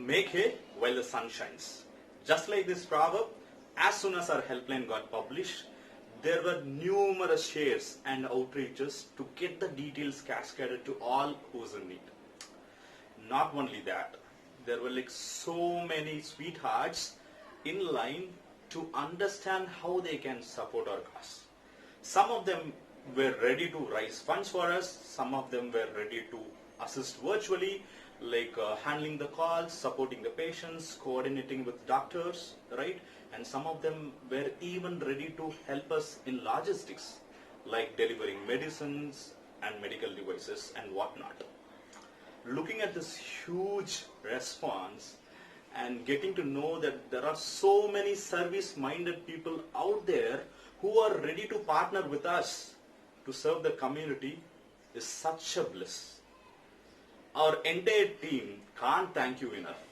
make hay while the sun shines. Just like this proverb, as soon as our helpline got published, there were numerous shares and outreaches to get the details cascaded to all who's in need. Not only that, there were like so many sweethearts in line to understand how they can support our cause. Some of them were ready to raise funds for us, some of them were ready to assist virtually, like handling the calls, supporting the patients, coordinating with doctors, right? And some of them were even ready to help us in logistics, like delivering medicines and medical devices and whatnot. Looking at this huge response and getting to know that there are so many service-minded people out there who are ready to partner with us to serve the community is such a bliss. Our entire team can't thank you enough.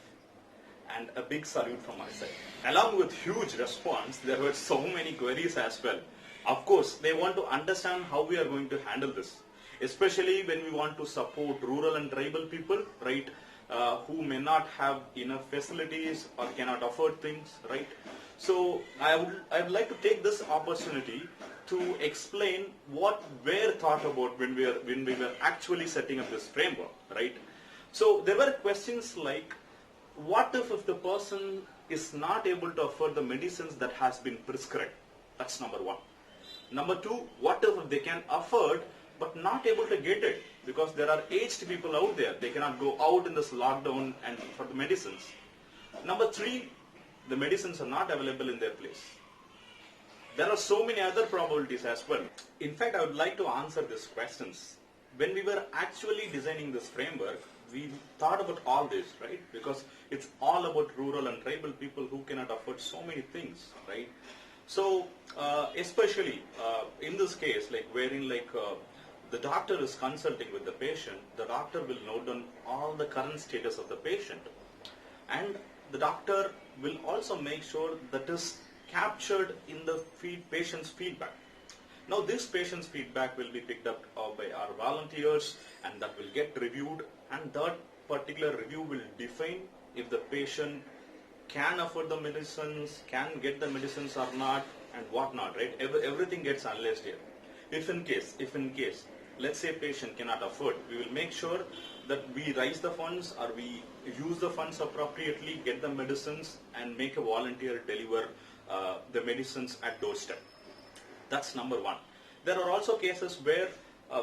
And a big salute from my side. Along with huge response, there were so many queries as well. Of course, they want to understand how we are going to handle this, especially when we want to support rural and tribal people, right, who may not have enough facilities or cannot afford things, right? So I would like to take this opportunity to explain what were thought about when we were actually setting up this framework, right? So there were questions like, what if the person is not able to afford the medicines that has been prescribed? That's number one. Number two, what if they can afford but not able to get it because there are aged people out there, they cannot go out in this lockdown and for the medicines. Number three, the medicines are not available in their place. There are so many other probabilities as well. In fact, I would like to answer these questions. When we were actually designing this framework, we thought about all this, right? Because it's all about rural and tribal people who cannot afford so many things, right? So, especially in this case, like wherein the doctor is consulting with the patient, the doctor will note down all the current status of the patient. And the doctor will also make sure that is captured in the patient's feedback. Now this patient's feedback will be picked up by our volunteers and that will get reviewed, and that particular review will define if the patient can afford the medicines, can get the medicines or not, and whatnot, right? Everything gets analyzed here. If in case, let's say patient cannot afford, we will make sure that we raise the funds or we use the funds appropriately, get the medicines and make a volunteer deliver the medicines at doorstep. That's number one. There are also cases where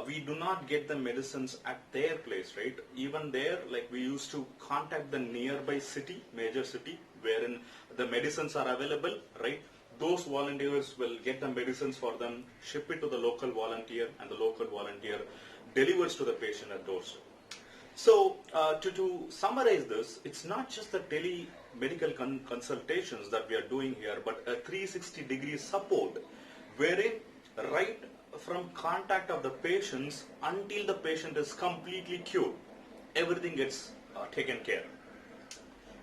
we do not get the medicines at their place, right? Even there, like we used to contact the nearby city, major city, wherein the medicines are available, right? Those volunteers will get the medicines for them, ship it to the local volunteer, and the local volunteer delivers to the patient at doorstep. So to summarize this, it's not just the telemedical consultations that we are doing here, but a 360-degree support, wherein right from contact of the patients until the patient is completely cured, everything gets taken care.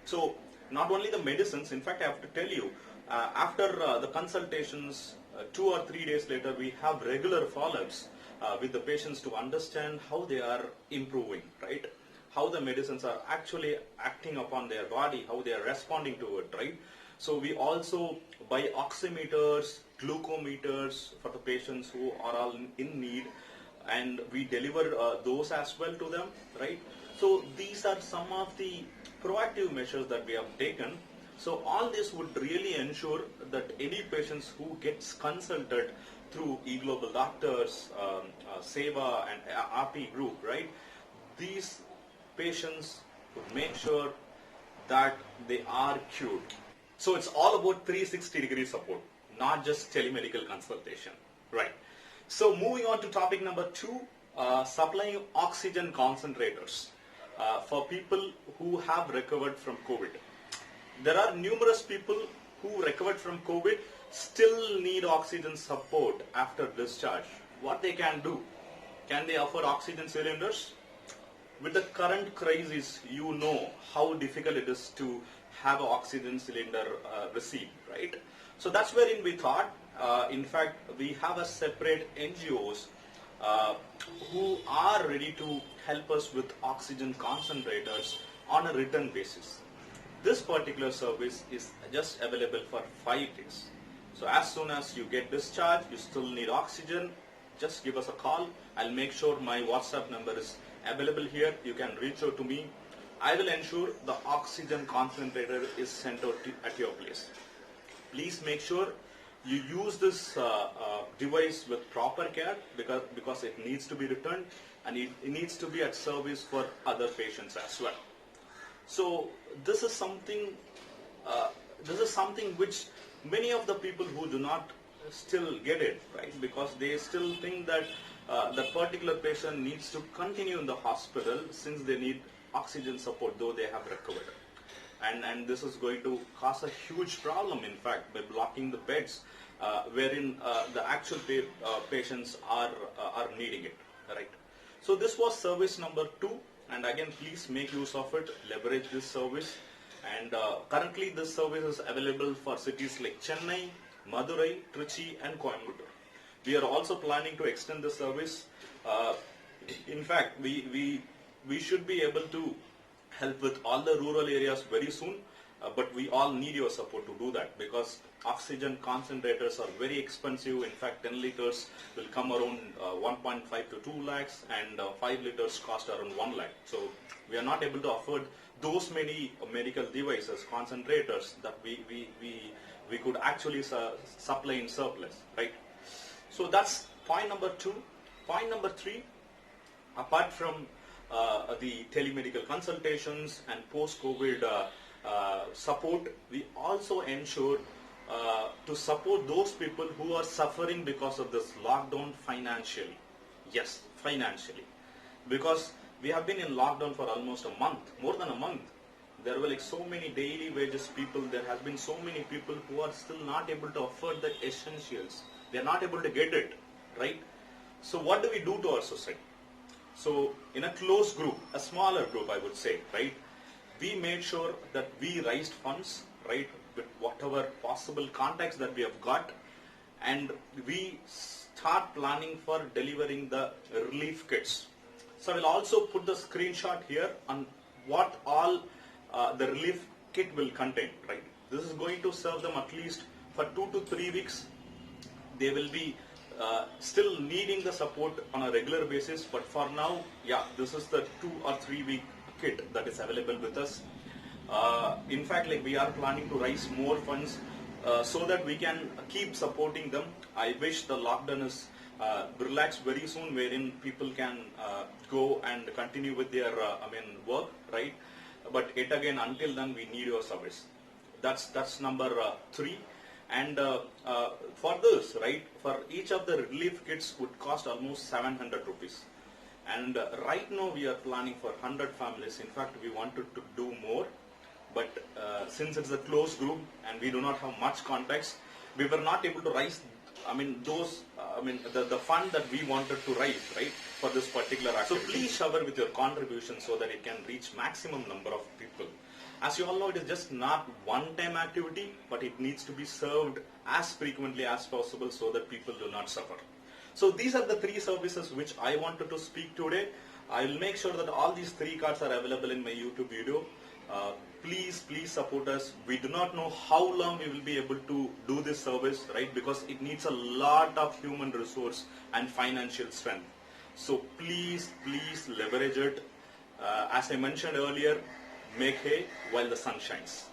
So not only the medicines, in fact I have to tell you, after the consultations, 2 or 3 days later, we have regular follow-ups with the patients to understand how they are improving, right? How the medicines are actually acting upon their body, how they are responding to it, right? So we also buy oximeters, glucometers for the patients who are all in need, and we deliver those as well to them, right? So these are some of the proactive measures that we have taken. So all this would really ensure that any patients who gets consulted through eGlobalDoctors, SEWA and AAPI group, right? These patients would make sure that they are cured. So it's all about 360-degree support, not just telemedical consultation, right? So moving on to topic number 2, supplying oxygen concentrators for people who have recovered from COVID. There are numerous people who recovered from COVID still need oxygen support after discharge. What they can do? Can they afford oxygen cylinders? With the current crisis, you know how difficult it is to have an oxygen cylinder received, right? So that's wherein we thought, in fact, we have a separate NGOs who are ready to help us with oxygen concentrators on a return basis. This particular service is just available for 5 days. So as soon as you get discharged, you still need oxygen, just give us a call. I'll make sure my WhatsApp number is available here. You can reach out to me. I will ensure the oxygen concentrator is sent out at your place. Please make sure you use this device with proper care, because it needs to be returned, and it needs to be at service for other patients as well. So this is something which many of the people who do not still get it, right? Because they still think that that particular patient needs to continue in the hospital since they need oxygen support, though they have recovered. And this is going to cause a huge problem, in fact, by blocking the beds wherein the actual patients are needing it, right? So this was service number 2, and again, please make use of it, leverage this service. And currently this service is available for cities like Chennai, Madurai, Trichy and Coimbatore. We are also planning to extend the service. In fact, we should be able to help with all the rural areas very soon, but we all need your support to do that, because oxygen concentrators are very expensive. In fact, 10 liters will come around 1.5 to 2 lakhs, and 5 liters cost around 1 lakh. So we are not able to afford those many medical devices, concentrators, that we could actually supply in surplus, right? So that's point number 2. Point number 3, apart from the telemedical consultations and post-COVID support, we also ensure to support those people who are suffering because of this lockdown financially. Yes, financially. Because we have been in lockdown for almost a month, more than a month. There were like so many daily wages people. There has been so many people who are still not able to afford the essentials. They are not able to get it, right? So what do we do to our society? So in a close group, a smaller group I would say, right, we made sure that we raised funds, right, with whatever possible contacts that we have got, and we start planning for delivering the relief kits. So I will also put the screenshot here on what all the relief kit will contain, right. This is going to serve them at least for 2 to 3 weeks. They will be still needing the support on a regular basis, but for now, yeah, this is the 2 or 3 week kit that is available with us. In fact, like, we are planning to raise more funds so that we can keep supporting them. I wish the lockdown is relaxed very soon, wherein people can go and continue with their work, right? But yet again, until then, we need your service. That's number 3. And for this, right, for each of the relief kits would cost almost 700 rupees. And right now we are planning for 100 families. In fact, we wanted to do more, but since it's a closed group and we do not have much contacts, we were not able to raise, the fund that we wanted to raise, right, for this particular activity. So please shower with your contribution so that it can reach maximum number of people. As you all know, it is just not one-time activity, but it needs to be served as frequently as possible so that people do not suffer. So these are the 3 services which I wanted to speak today. I will make sure that all these 3 cards are available in my YouTube video. Please support us. We do not know how long we will be able to do this service, right? Because it needs a lot of human resource and financial strength. So please leverage it. As I mentioned earlier, make hay while the sun shines.